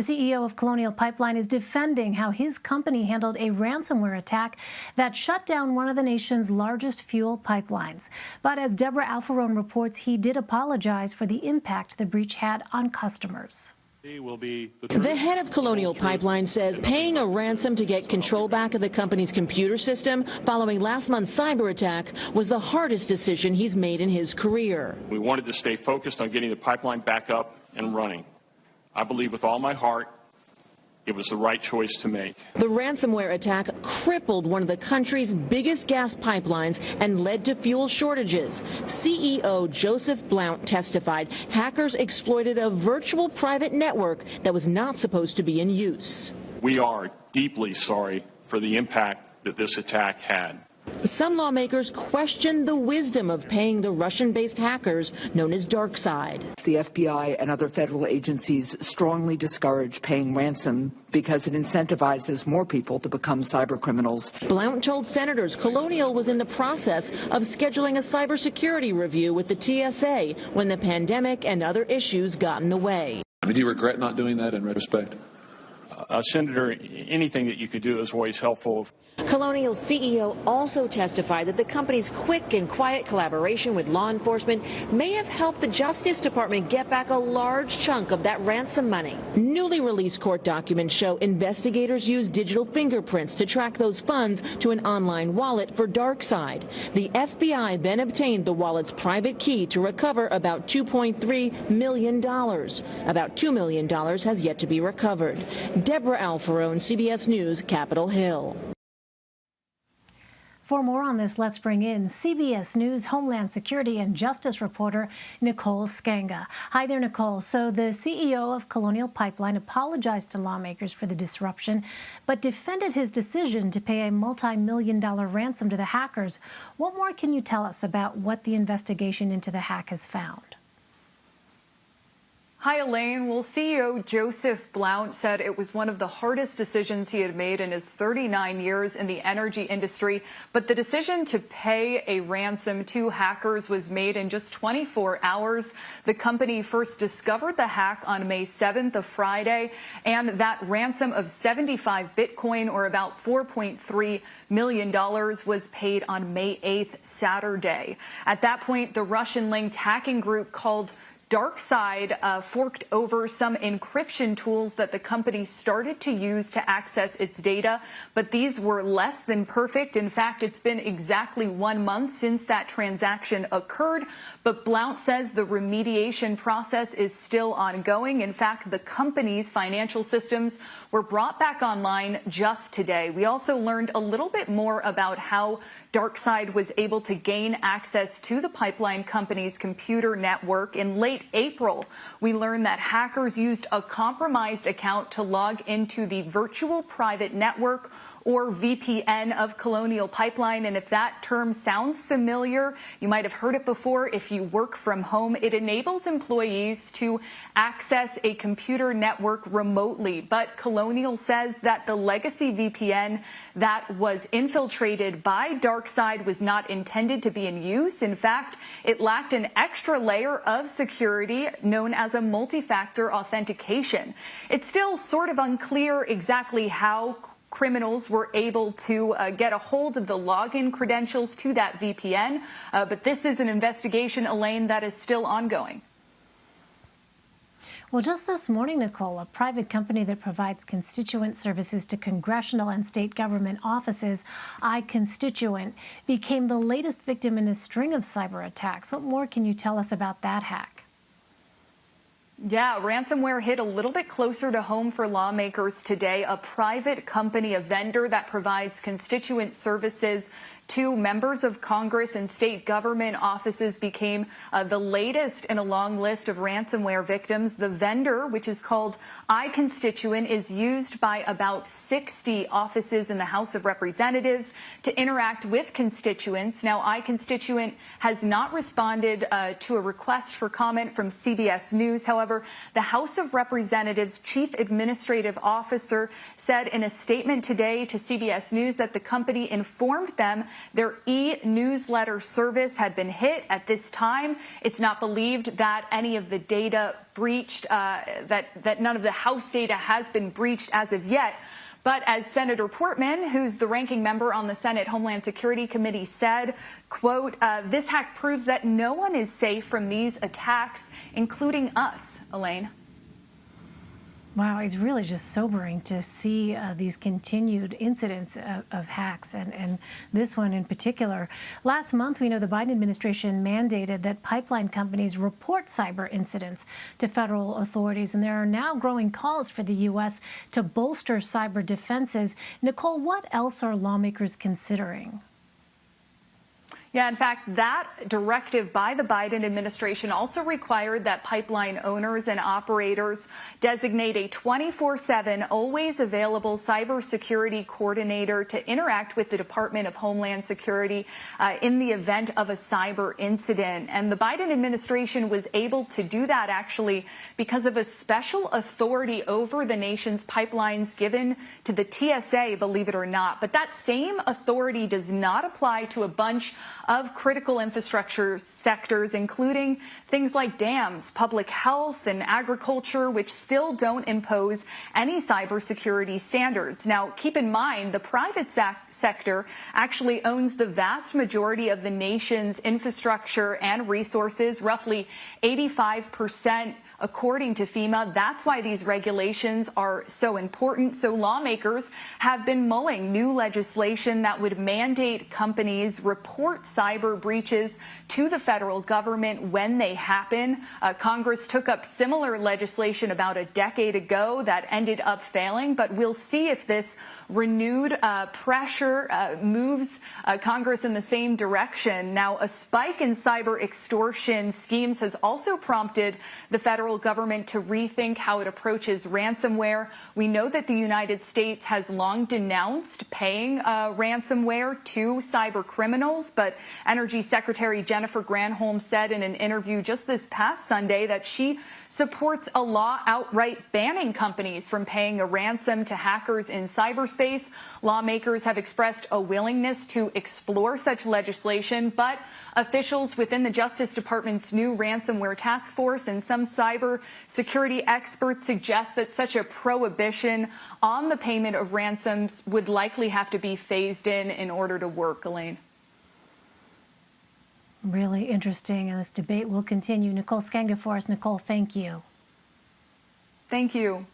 The CEO of Colonial Pipeline is defending how his company handled a ransomware attack that shut down one of the nation's largest fuel pipelines. But as Debra Alfarone reports, he did apologize for the impact the breach had on customers. The head of Colonial Pipeline says paying a ransom to get control back of the company's computer system following last month's cyber attack was the hardest decision he's made in his career. We wanted to stay focused on getting the pipeline back up and running. I believe with all my heart it was the right choice to make. The ransomware attack crippled one of the country's biggest gas pipelines and led to fuel shortages. CEO Joseph Blount testified hackers exploited a virtual private network that was not supposed to be in use. We are deeply sorry for the impact that this attack had. Some lawmakers question the wisdom of paying the Russian-based hackers known as DarkSide. The FBI and other federal agencies strongly discourage paying ransom because it incentivizes more people to become cyber criminals. Blount told senators Colonial was in the process of scheduling a cybersecurity review with the TSA when the pandemic and other issues got in the way. Do you regret not doing that in retrospect? Senator, anything that you could do is always helpful. Colonial's CEO also testified that the company's quick and quiet collaboration with law enforcement may have helped the Justice Department get back a large chunk of that ransom money. Newly released court documents show investigators used digital fingerprints to track those funds to an online wallet for DarkSide. The FBI then obtained the wallet's private key to recover about $2.3 million. About $2 million has yet to be recovered. Debra Alfarone, CBS News, Capitol Hill. For more on this, let's bring in CBS News Homeland Security and Justice reporter Nicole Sganga. Hi there, Nicole. So the CEO of Colonial Pipeline apologized to lawmakers for the disruption, but defended his decision to pay a multi-million-dollar ransom to the hackers. What more can you tell us about what the investigation into the hack has found? Hi, Elaine. Well, CEO Joseph Blount said it was one of the hardest decisions he had made in his 39 years in the energy industry. But the decision to pay a ransom to hackers was made in just 24 hours. The company first discovered the hack on May 7th, a Friday, and that ransom of 75 Bitcoin, or about $4.3 million, was paid on May 8th, Saturday. At that point, the Russian-linked hacking group called DarkSide forked over some encryption tools that the company started to use to access its data, but these were less than perfect. In fact, it's been exactly 1 month since that transaction occurred, but Blount says the remediation process is still ongoing. In fact, the company's financial systems were brought back online just today. We also learned a little bit more about how DarkSide was able to gain access to the pipeline company's computer network. In late April, we learned that hackers used a compromised account to log into the virtual private network, or VPN, of Colonial Pipeline. And if that term sounds familiar, you might have heard it before if you work from home. It enables employees to access a computer network remotely. But Colonial says that the legacy VPN that was infiltrated by DarkSide was not intended to be in use. In fact, it lacked an extra layer of security known as a multi-factor authentication. It's still sort of unclear exactly how criminals were able to get a hold of the login credentials to that VPN. But this is an investigation, Elaine, that is still ongoing. Well, just this morning, Nicole, a private company that provides constituent services to congressional and state government offices, iConstituent, became the latest victim in a string of cyber attacks. What more can you tell us about that hack? Yeah, ransomware hit a little bit closer to home for lawmakers today. A private company, a vendor that provides constituent services to members of Congress and state government offices, became the latest in a long list of ransomware victims. The vendor, which is called iConstituent, is used by about 60 offices in the House of Representatives to interact with constituents. Now, iConstituent has not responded to a request for comment from CBS News. However, the House of Representatives Chief Administrative Officer said in a statement today to CBS News that the company informed them Their e-newsletter service had been hit. At this time, it's not believed that any of the data breached, that none of the House data has been breached as of yet. But as Senator Portman, who's the ranking member on the Senate Homeland Security Committee, said, quote, this hack proves that no one is safe from these attacks, including us. Elaine. Wow, it's really just sobering to see these continued incidents of hacks, and this one in particular. Last month, we know the Biden administration mandated that pipeline companies report cyber incidents to federal authorities, and there are now growing calls for the U.S. to bolster cyber defenses. Nicole, what else are lawmakers considering? Yeah, in fact, that directive by the Biden administration also required that pipeline owners and operators designate a 24/7, always available cybersecurity coordinator to interact with the Department of Homeland Security in the event of a cyber incident. And the Biden administration was able to do that actually because of a special authority over the nation's pipelines given to the TSA, believe it or not. But that same authority does not apply to a bunch of critical infrastructure sectors, including things like dams, public health, and agriculture, which still don't impose any cybersecurity standards. Now, keep in mind, the private sector actually owns the vast majority of the nation's infrastructure and resources, roughly 85%. According to FEMA, that's why these regulations are so important. So lawmakers have been mulling new legislation that would mandate companies report cyber breaches to the federal government when they happen. Congress took up similar legislation about a decade ago that ended up failing, but we'll see if this renewed pressure moves Congress in the same direction. Now, a spike in cyber extortion schemes has also prompted the federal government to rethink how it approaches ransomware. We know that the United States has long denounced paying ransomware to cyber criminals, but Energy Secretary Jennifer Granholm said in an interview just this past Sunday that she supports a law outright banning companies from paying a ransom to hackers in cyberspace. Lawmakers have expressed a willingness to explore such legislation, but officials within the Justice Department's new ransomware task force and some cyber security experts suggest that such a prohibition on the payment of ransoms would likely have to be phased in order to work. Elaine. Really interesting, and this debate will continue. Nicole Sganga for us. Nicole, thank you. Thank you.